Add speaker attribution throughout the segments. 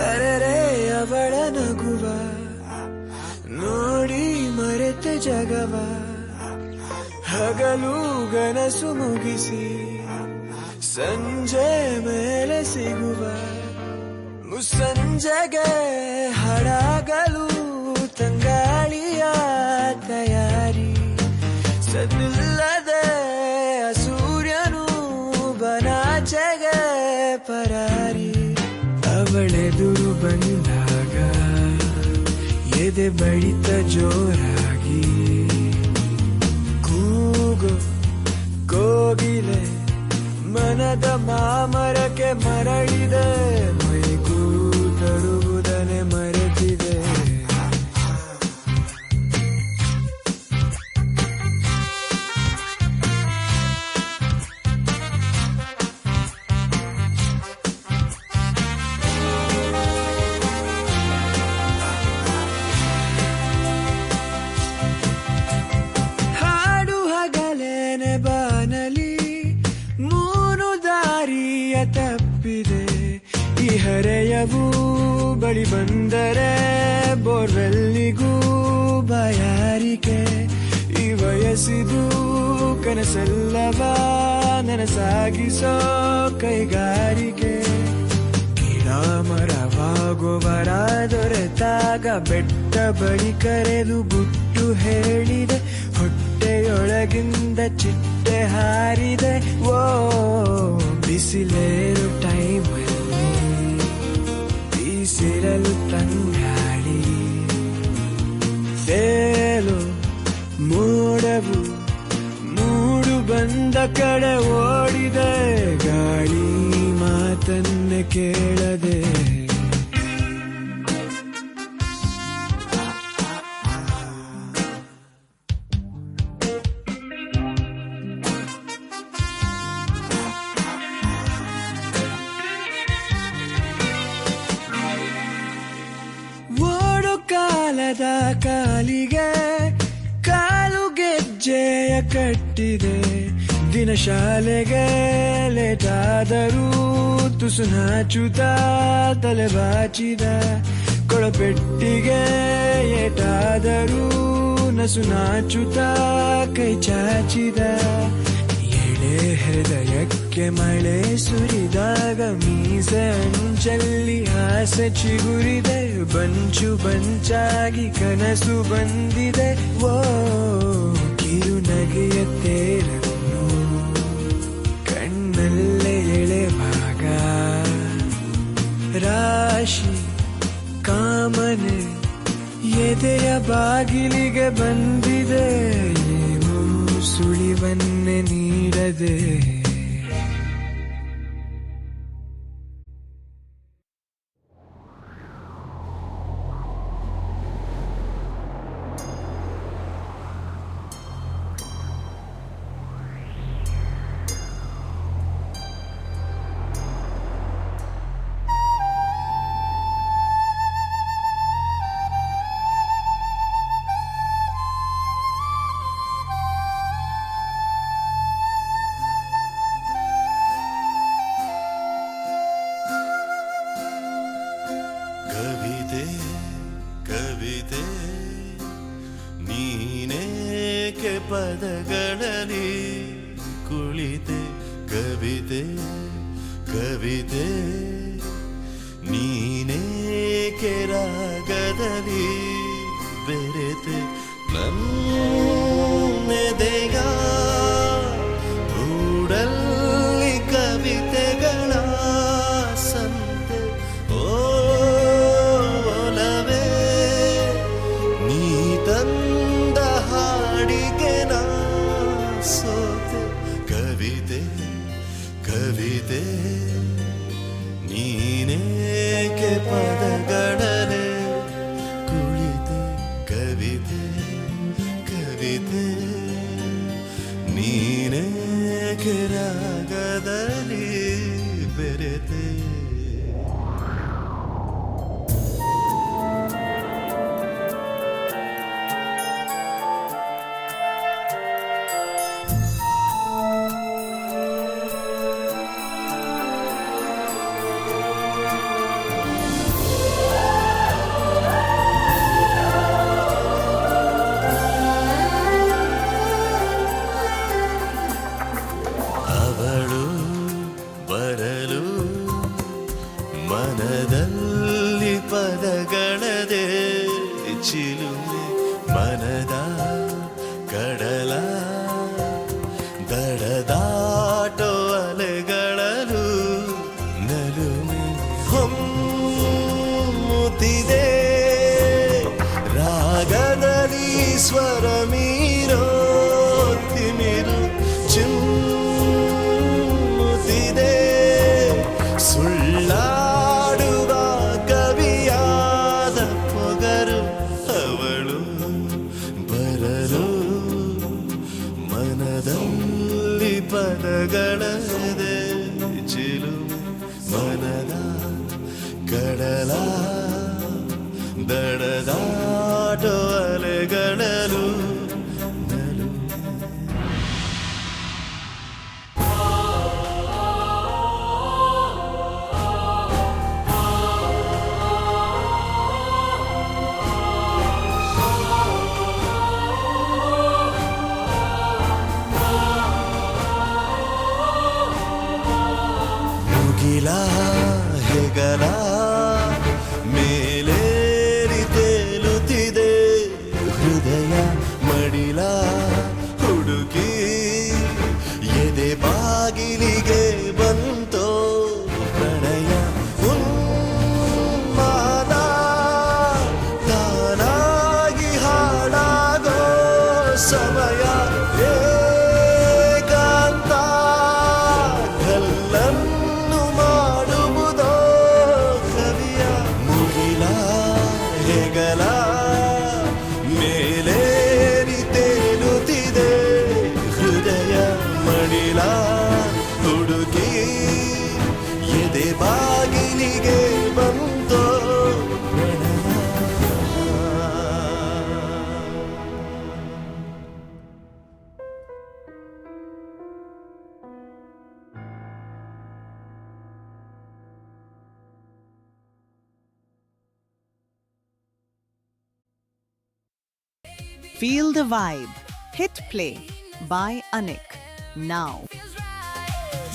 Speaker 1: ಅರೆರೆ ಅವಳ ನಗುವ ನೋಡಿ ಮರೆತೆ ಜಗವ, ಹಗಲು ಗನಸು ಮುಗಿಸಿ ಸಂಜೆ ಮೇಲೆ ಸಿಗುವ, ಮುಸ್ಸಂಜೆಗೆ ಹಡಗಲು ತಂಗಾಳಿಯ ತಯಾರಿ, ಸದ್ದಿಲ್ಲದೆ ಸೂರ್ಯನು ಬನಾಚೆಗೆ ಪರಾರಿ. ಅವಳೆದುರು ಬಂದಾಗ ಎದೆ ಬಡಿತ ಜೋರಾಗಿ, ಕೂಗು ಕೋಗಿಲೆ ಮನದ ಮಾಮರಕ್ಕೆ ಮರಳಿದೆ, ಮೈಗೂ ತರುವುದನೆ ಮರೆತಿದೆ. ತಪ್ಪಿದೆ ಈ ಹರೆಯವು ಬಳಿ ಬಂದರೆ ಬೋರ್ವೆಲ್ಲಿಗೂ ಬಾಯಾರಿಕೆ. ಈ ವಯಸ್ಸಿದು ಕನಸಲ್ಲವ ನನಸಾಗಿಸೋ ಕೈಗಾರಿಕೆ. ಗಿಡ ಮರವಾಗುವರ ದೊರೆತಾಗ ಬೆಟ್ಟ ಬಳಿ ಕರೆದು ಗುಟ್ಟು ಹೇಳಿದೆ, ಹೊಟ್ಟೆಯೊಳಗಿಂದ ಚಿಟ್ಟೆ ಹಾರಿದೆ. ಓ ಬಿಸಿಲೇರು ಟೈಮಲ್ಲಿ ಬೀಸಿರಲು ತಂಗಾಳಿ, ತೇಲು ಮೋಡವು ಮೂಡು ಬಂದ ಕಡೆ ಓಡಿದೆ, ಗಾಳಿ ಮಾತನ್ನೇ ಕೇಳದೆ. ಕಾಲದ ಕಾಲಿಗೆ ಕಾಲು ಗೆಜ್ಜೆಯ ಕಟ್ಟಿದೆ, ದಿನ ಶಾಲೆಗೆ ಲೇಟಾದರೂ ತುಸು ನಾಚುತ್ತ ತಲೆ ಬಾಚಿದ, ಕೊಳಪೆಟ್ಟಿಗೆ ಏಟಾದರೂ ನಸು ನಾಚುತ್ತ ಕೈ ಚಾಚಿದ. ಹೃದಯಕ್ಕೆ ಮಳೆ ಸುರಿದಾಗ ಮೀಸೆ ಅಂಚಲ್ಲಿ ಆಸೆ ಚಿಗುರಿದೆ, ಬಂಚು ಬಂಚಾಗಿ ಕನಸು ಬಂದಿದೆ. ಓ ಕಿರುನಗೆಯ ತೇರನ್ನು ಕಣ್ಣಲ್ಲೇ ಎಳೆವಾಗ, ರಾಶಿ ಕಾಮನೆ ಎದೆಯ ಬಾಗಿಲಿಗೆ ಬಂದಿದೆ, ಸುಳಿವನ್ನೇ ನೀಡದೆ.
Speaker 2: ಕವಿತೆ ನೀನೇಕೆ ಪದಗಳಲ್ಲಿ ಕುಳಿತೆ, ಕವಿತೆ ಕವಿತೆ ನೀನೇಕೆ ರಾಗದಲ್ಲಿ ಬೆರೆತೆ, ನನ್ನೆದೆಯ ಗೂಡಲ್ಲಿ ಕವಿತೆಗಳ ಸಂತೆ. ಓಲವೇ ನೀ ತಂದ ಹಾಡಿಗೆ ನಾ ಸೋತೆ, ಕವಿತೆ ಕವಿತೆ ನೀನೇಕೆ ಪದಗಳೇ ಕುಳಿತೆ, ಕವಿತೆ ಕವಿತೆ ಸ್ವರ ಮೀರೋ ತಿಮಿರು ಚಿಮ್ಮುತ್ತಿದೆ ಸುಳ್ಳಾಡುವ ಕವಿಯಾದ ಪೊಗರು ಅವಳು ಬರಲು ಮನದಲ್ಲಿ ಪದಗಳದೆ ಚಿಲು ಮನದ ಕಡಲ ದಡದಾಟೋ ಅಲೆಗಳಲು ನಲು ಮುಗಿಲ ಹೆಗಲ ಮೇಲೇರಿ ತೇಲುತ್ತಿದೆ ಹೃದಯ ಮಡಿಲ ಹುಡುಕಿ ಎದೆ ಬಾಗಿಲಿಗೆ ಬಂತೋ ಪ್ರಣಯ ಉನ್ಮಾದ ತಾನಾಗಿ ಹಾಡಾಗೋ ಸಮಯ ಏಕಾಂತ ಕಲ್ಲನ್ನು ಮಾಡುವುದೋ ಕವಿಯ ಮುಗಿಲ ಹೆಗಲ ಮೇಲೇರಿ ತೇಲುತ್ತಿದೆ ಹೃದಯ ಮಡಿಲ ಹುಡುಕಿ ಎದೆ ಬಾಗಿಲಿಗೆ ಬಂತೋ ಪ್ರಣಯ.
Speaker 3: Feel the vibe. Hit play by Anik. Now.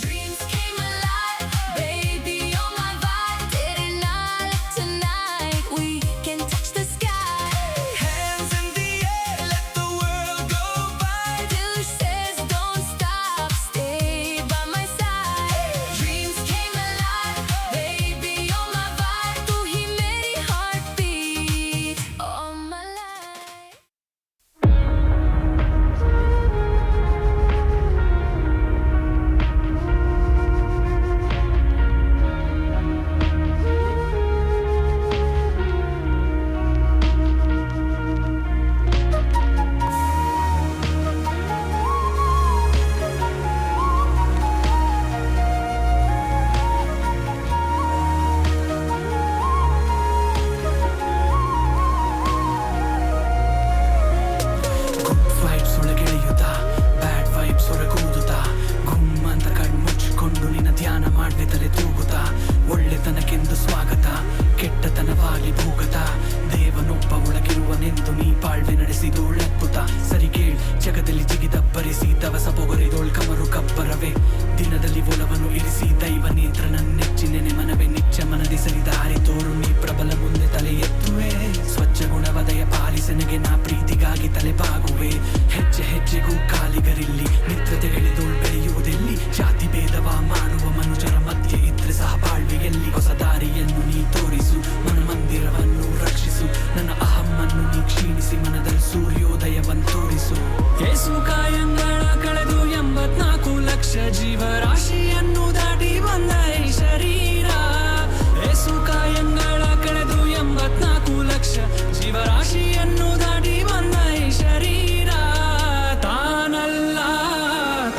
Speaker 4: Dreams came alive, baby, you're my vibe. Didn't I look tonight? We can touch the sky.
Speaker 1: Hands in the air, let the world go by.
Speaker 4: Till he says don't stop, stay by my side. Dreams came alive, baby, you're my vibe. तू ही मेरी heartbeat, all my life.
Speaker 1: Good vibes ಒಳಗೆಳೆಯುತ್ತಾ bad vibes ಹೊರಗೂದುತ್ತಾ ಗುಮ್ ಅಂತ ಕಣ್ಮುಚ್ಚಿಕೊಂಡು ನಿನ್ನ ಧ್ಯಾನ ಮಾಡ್ದೆ ತಲೆ ತೂಗುತ್ತಾ ಒಳ್ಳೆತನಕ್ಕೆಂದು ಸ್ವಾಗತ ಕೆಟ್ಟತನವಾಗಿ ಭೂಗತ ದೇವನೊಬ್ಬ ಒಳಗಿರುವನೆಂದು ನೀ ಬಾಳ್ವೆ ನಡೆಸಿದೋಳದ್ಭುತ ಸರಿ ಕೇಳ್ ಜಗದಲ್ಲಿ ಜಿಗಿದಬ್ಬರಿಸಿ ದವಸ ಪೊಗರಿದೋಳ್ ಕಮರು ಕಬ್ಬರವೇ ದಿನದಲ್ಲಿ ಒಲವನ್ನು ಇರಿಸಿ ದೈವ ನೇತ್ರ ನನ್ನೆಚ್ಚಿನೆನೆ ಮನವೇ ನಿಚ್ಚ ಮನದಿ ಸರಿದಾರಿ ತೋರು ನೀ ಪ್ರಬಲ ಮುಂದೆ ತಲೆ ಎತ್ತುವೆ ಸ್ವಚ್ಛ ಗುಣವದಯ ಪಾಲಿಸನೆಗೆ ನಾ ಪ್ರೀತಿಗಾಗಿ ತಲೆ ಬಾಗುವೆ ಹೆಜ್ಜೆ ಹೆಜ್ಜೆಗೂ ಕಾಲಿಗರಿಲ್ಲಿ ಮಿತ್ರತೆಗಳಿದೋಳ್ ಬೆಳೆಯುವುದೆಲ್ಲಿ ಜಾತಿ ಭೇದವ ಮಾಡುವ ಮನುಜರ ಮಧ್ಯೆ ಇದ್ರೆ ಸಹ ಬಾಳ್ವೆಯಲ್ಲಿ ಹೊಸ ದಾರಿಯನ್ನು ನೀ ತೋರಿಸು ಮನ ಮಂದಿರವನ್ನು ರಕ್ಷಿಸು ನನ್ನ ಅಹಮ್ಮನ್ನು ನೀ ಕ್ಷೀಣಿಸಿ ಮನದಲ್ಲಿ ಸೂರ್ಯೋದಯವನ್ನು ತೋರಿಸು ಯೇಸು ಕಾಯಂಗಳ ಕಳೆದು 84 ಲಕ್ಷ ಜೀವರಾಶಿಯನ್ನು ದಾಟಿ ಬಂದ ಈ ಶರೀರ ಯೇಸು ಕಾಯಂಗಳ ಕಳೆದು 84 ಲಕ್ಷ ಜೀವರಾಶಿಯನ್ನು ದಾಟಿ ಬಂದ ಈ ಶರೀರ ತಾನಲ್ಲ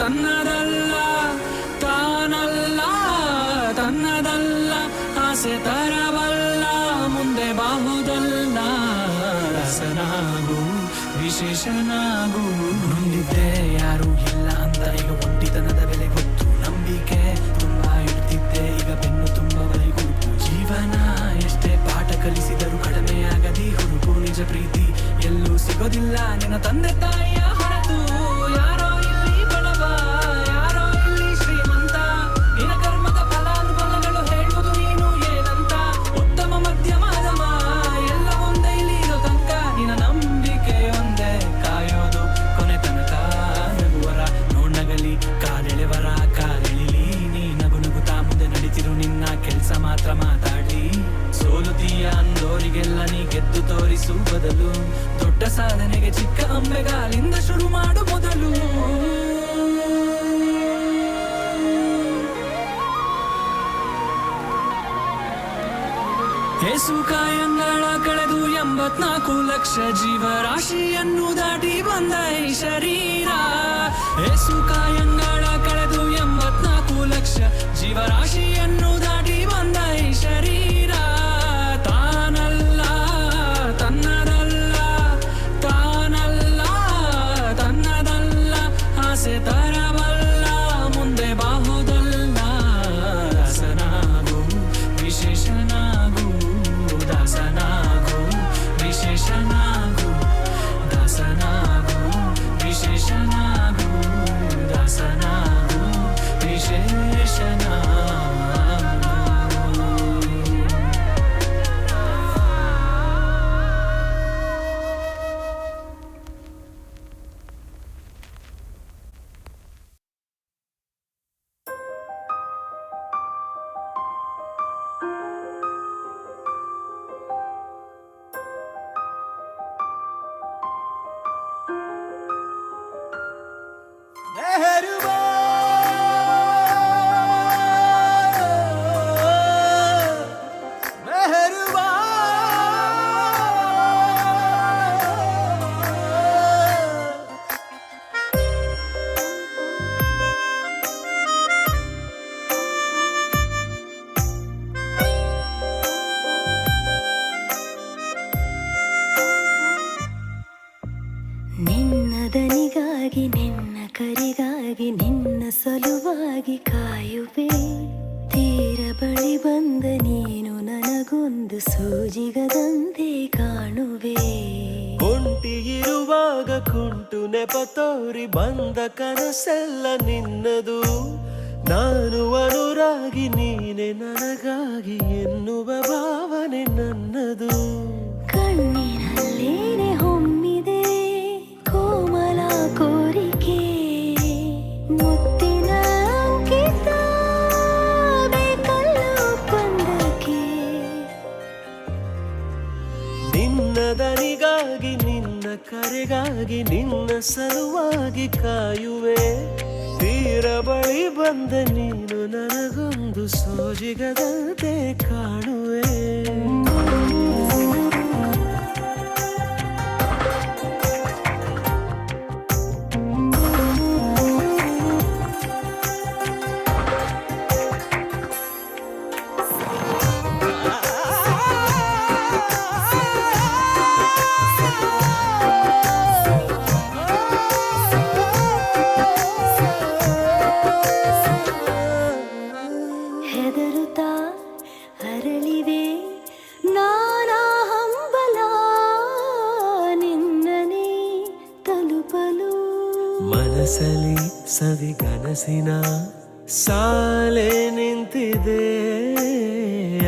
Speaker 1: ತನ್ನದಲ್ಲ ತಾನಲ್ಲ ತನ್ನದಲ್ಲ ಆಸೆ ತರವಲ್ಲ ಮುಂದೆ ಬಾಹುದಲ್ಲ ರಸನಾಗು ವಿಶೇಷನಾಗು ನೊಂದಿದ್ದೆ ಯಾರು ಇಲ್ಲ ಅಂತ ಈಗ ಒಂಟಿತನದ ಬೆಲೆ ಗೊತ್ತು ನಂಬಿಕೆ ತುಂಬಾ ಇಡ್ತಿದ್ದೆ ಈಗ ಬೆನ್ನು ತುಂಬ ಬಲಿಗುರುಪು ಜೀವನ ಎಷ್ಟೇ ಪಾಠ ಕಲಿಸಿದರೂ ಕಡಿಮೆಯಾಗದಿ ಹುರುಪು ನಿಜ ಪ್ರೀತಿ ಎಲ್ಲೂ ಸಿಗೋದಿಲ್ಲ ನಿನ್ನ ತಂದೆ ತಾಯಿಯ ಹೊರತು ಯಾರೋ ಇಲ್ಲಿ ಬಡವ ಯಾರೋ ಇಲ್ಲಿ ಶ್ರೀಮಂತ ನಿನ್ನ ಕರ್ಮದ ಫಲಾನುಫಲಗಳು ಹೇಳುವುದು ನೀನು ಏನಂತ ಉತ್ತಮ ಮಧ್ಯಮಾದಮ ಎಲ್ಲ ಒಂದೇ ಇಲ್ಲಿ ಇರೋ ತನಕ ನಿನ್ನ ನಂಬಿಕೆ ಒಂದೇ ಕಾಯೋದು ಕೊನೆ ತನಕ ನಗುವರ ನೋಡ್ನಗಲಿ ಕಾಲೆಳೆವರ ಕಾಲೆಳಿಲಿ ನೀ ನಗು ನಗುತ್ತಾ ಮುಂದೆ ನಡೀತಿರು ನಿನ್ನ ಕೆಲ್ಸ ಮಾತ್ರ ಮಾತಾಡಿ ಸೋಲುತ್ತೀಯ ಅಂದೋರಿಗೆಲ್ಲ ನೀ ಗೆದ್ದು ತೋರಿಸು ಬದಲು ದೊಡ್ಡ ಪುಟ್ಟ ಸಾಧನೆಗೆ ಚಿಕ್ಕ ಅಂಬೆಗಾಲಿಂದ ಶುರು ಮಾಡು ಮೊದಲು. ಏಸು ಕಾಯಂಗಳ ಕಳೆದು 84 ಲಕ್ಷ ಜೀವರಾಶಿಯನ್ನು ದಾಟಿ ಬಂದ ಈ ಶರೀರ. ಏಸು ಕಾಯಂಗಳ ಕಳೆದು 84 ಲಕ್ಷ ಜೀವರಾಶಿಯನ್ನು ದಾಟಿ ಬಂದ ಈ ಶರೀರ. ತಾನಲ್ಲ ತನ್ನದಲ್ಲ, ತಾನಲ್ಲ ತನ್ನದಲ್ಲ, ಆಸೆ ತರಬಲ್ಲ ಮುಂದೆ ಬಾಹುದಲ್ಲ. ದಾಸನಾಗು ವಿಶೇಷನಾಗು, ದಾಸನಾಗು ವಿಶೇಷನಾಗು, ದಾಸನಾಗು ವಿಶೇಷನಾಗು, ದಾಸನಾಗು ವಿಶೇಷನಾಗು.
Speaker 2: मेहरबा मेहरबा
Speaker 5: ನಿನ್ನ ದನಿಗಾಗಿ ನಿನ್ನ ಕರೆಗಾಗಿ ನಿನ್ನ ಸಲುವಾಗಿ ಕಾಯುವೆ. ತೀರ ಬಳಿ ಬಂದ ನೀನು ನನಗೊಂದು ಸೂಜಿಗದಂತೆ ಕಾಣುವೆ.
Speaker 2: ಒಂಟಿ ಇರುವಾಗ ಕುಂಟು ನೆಪ ತೋರಿ ಬಂದ ಕನಸೆಲ್ಲ ನಿನ್ನದು. ನಾನು ಅನುರಾಗಿ ನೀನೆ ನನಗಾಗಿ ಎನ್ನುವ ಭಾವನೆ ನನ್ನದು.
Speaker 5: ಕಣ್ಣಿನಲ್ಲೇನೆ ಹೊಮ್ಮಿದೆ ಕೋಮಲ ಕೋರಿಕೆ, ಮುತ್ತಿನ ಅಂಕಿತ ಬೇಕಲ್ಲ ಒಪ್ಪಂದಕ್ಕೆ.
Speaker 2: ನಿನ್ನ ದನಿಗಾಗಿ ನಿನ್ನ ಕರೆಗಾಗಿ ನಿನ್ನ ಸಲುವಾಗಿ ಕಾಯುವೆ. ತೀರ ಬಳಿ ಬಂದ ನೀನು ನನಗೊಂದು ಸೋಜಿಗದಂತೆ ಕಾಣುವೆ.
Speaker 5: ಹೆದರುತ್ತಾ ಅರಳಿವೆ ನಾನಾ ಹಂಬಲ ನಿನ್ನನೇ ತಲುಪಲು.
Speaker 2: ಮನಸಲಿ ಸವಿಗನಸಿನ ಸಾಲೆ ನಿಂತಿದೆ,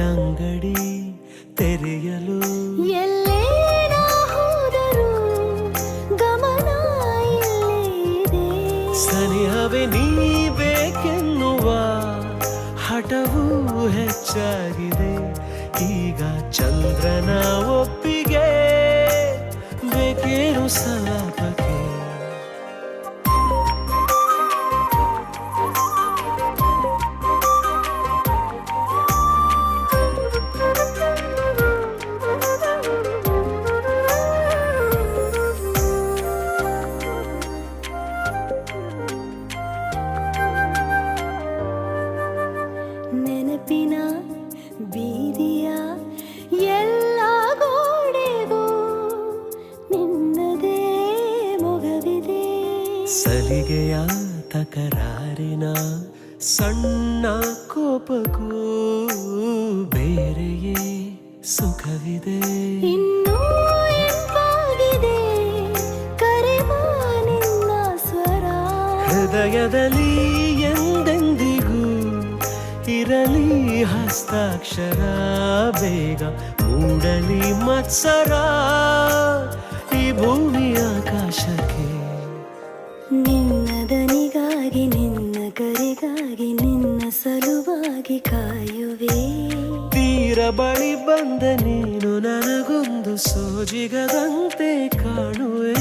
Speaker 2: ಅಂಗಡಿ ತೆರೆಯಲು.
Speaker 5: ಎಲ್ಲೇ ನಾ ಹೋದರೂ ಗಮನ ಇಲ್ಲೇ ಇದೆ.
Speaker 2: ಸನಿಹವೇ ನೀ ಬೇಕೆನ್ನುವ ಹಠವೂ ಹೆಚ್ಚಾಗಿದೆ. ಈಗ ಚಂದ್ರನ ಒಪ್ಪಿಗೆ ಬೇಕೇನು ಸಲಾಪಕ್ಕೆ.
Speaker 5: ನೆನಪಿನ ಬೀದಿಯ ಎಲ್ಲ ಗೋಡೆಗೂ ನಿನ್ನದೇ ಮೊಗವಿದೆ.
Speaker 2: ಸಲಿಗೆಯ ತಕರಾರಿನ ಸಣ್ಣ ಕೋಪಕ್ಕೂ ಬೇರೆಯೇ ಸುಖವಿದೆ.
Speaker 5: ಇನ್ನೂ ಎಂಪಾಗಿದೆ ಕರೆವ ನಿನ್ನ ಸ್ವರ.
Speaker 2: ಹೃದಯದಲ್ಲಿ ಎಂದೆಂದಿಗೂ ಇರಲಿ ಹಸ್ತಾಕ್ಷರ. ಬೇಗ ಮೂಡಲಿ ಮತ್ಸರ ಈ ಭೂಮಿ ಆಕಾಶಕ್ಕೆ.
Speaker 5: ನಿನ್ನ ದನಿಗಾಗಿ ನಿನ್ನ ಕರೆಗಾಗಿ ನಿನ್ನ ಸಲುವಾಗಿ ಕಾಯುವೆ.
Speaker 2: ತೀರ ಬಳಿ ಬಂದ ನೀನು ನನಗೊಂದು ಸೋಜಿಗದಂತೆ ಕಾಣುವೆ.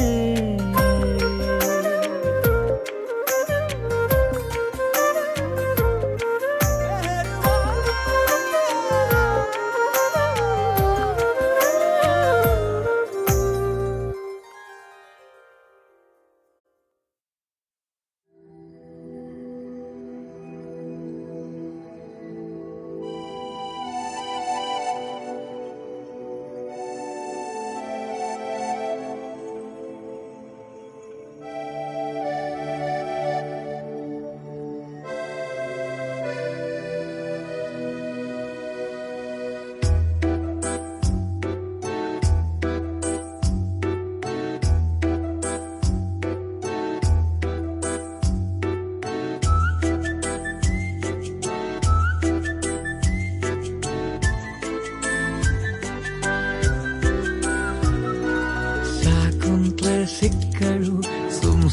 Speaker 2: ಸಿಕ್ಕಳು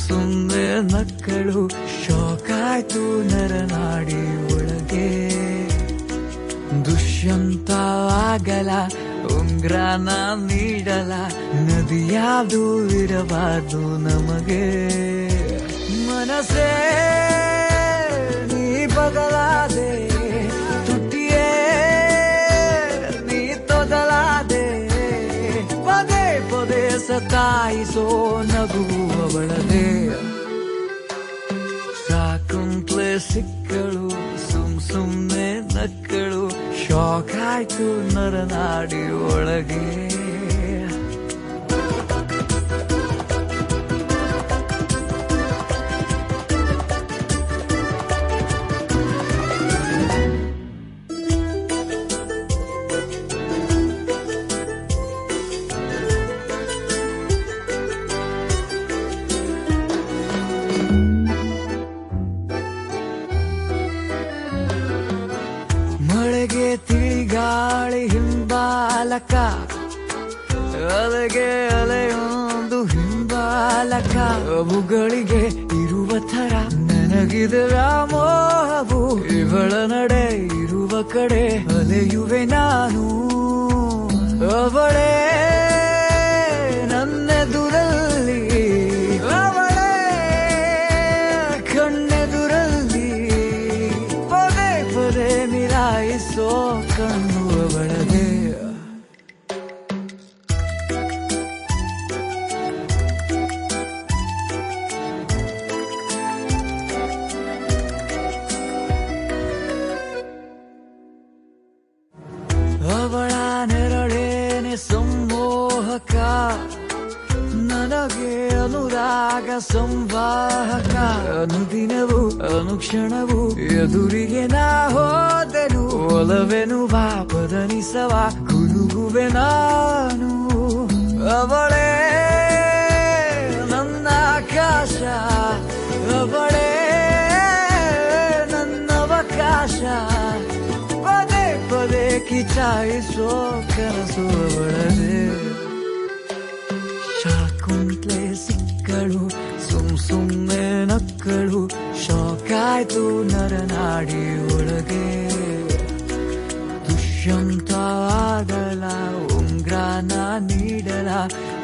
Speaker 2: ಸುಮ್ನೆ ನಕ್ಕಳು, ಶೋಕಾಯ್ತು ನರನಾಡಿ ಒಳಗೆ. ದುಷ್ಯಂತ ಆಗಲ ಉಂಗ್ರಾನ ನೀಡಲ, ನದಿಯಾದು ಇರಬಾರ್ದು ನಮಗೆ. ಮನಸ್ಸೇ ನೀ ಬದಲಾದೆ, ತುಟಿಯೇ ನೀ ತೊದಲಾದೆ, ಪದೇ ಪದೇ ಸತಾಯಿಸೋ ನಗುವವಳದೆ. ಸಾಕುಂತ್ಲೆ ಸಿಕ್ಕಳು ಸುಮ್ನೆ ನಕ್ಕಳು, ಶೋಕಾಯ್ತು ನರನಾಡಿ ಒಳಗೆ. ಮಳೆಗೆ ತಿಳಿಗಾಳಿ ಹಿಂಬಾಲಕ, ಅಲೆಗೆ ಅಲೆಯೊಂದು ಹಿಂಬಾಲಕ. ಅವುಗಳಿಗೆ ಇರುವ ಥರ ನನಗಿದೆ ವ್ಯಾಮೋಹವು, ಇವಳ ನಡೆ ಇರುವ ಕಡೆ ಅಲೆಯುವೆ ನಾನು. ಅವಳೇ ನನ್ನೆದುರಲ್ಲಿ, ಅವಳೇ ಕಣ್ಣೆದುರಲ್ಲಿ, ಪದೇ ಪದೇ ಮಿಲಾಯಿಸೋ ಕಣ್ಣು ಅವಳದೇ. ಅವಳ ನೆರಳೇನೆ ಸಂಮೋಹಕ, ನನಗೆ ಅನುರಾಗ ಸಂವಾಹಕ. ಅನುದಿನವೂ ಅನುಕ್ಷಣವೂ ಎದುರಿಗೆ ನಾ ಹೋದೆನು, ಒಲವೆನು ಬಾಪದನಿಸವ ಕುಲುಗುವೆ ನಾನು. ಅವಳೇ ನನ್ನ ಆಕಾಶ, ಅವಳೇ ನನ್ನವಕಾಶ, ಪದೇ ಪದೇ ಕಿಚಾಯಿಸೋ ಕನಸು ಅವಳದೇ. ಶಾಕುಂತ್ಲೆ ಸಿಕ್ಕಳು ಸುಮ್ನೆ ನಕ್ಕಳು, ಶೋಕಾಯ್ತು ನರನಾಡಿ ಒಳಗೆ. ದುಷ್ಯಂತ ಆಗಲ ಉಂಗ್ರಾನ ನೀಡಲ,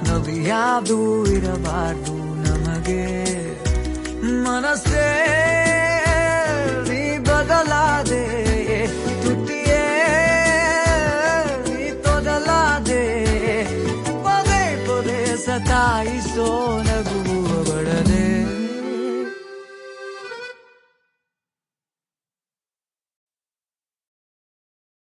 Speaker 2: ನವಿಯಾದು ಇರಬಾರ್ದು ನಮಗೆ. ಮನಸ್ಸೇ ನೀ ಬದಲಾದೆ, ತುಟಿಯೇ ನೀ ತೊದಲಾದೆ, ಪದೇ ಪದೇ ಸತಾಯಿಸೋ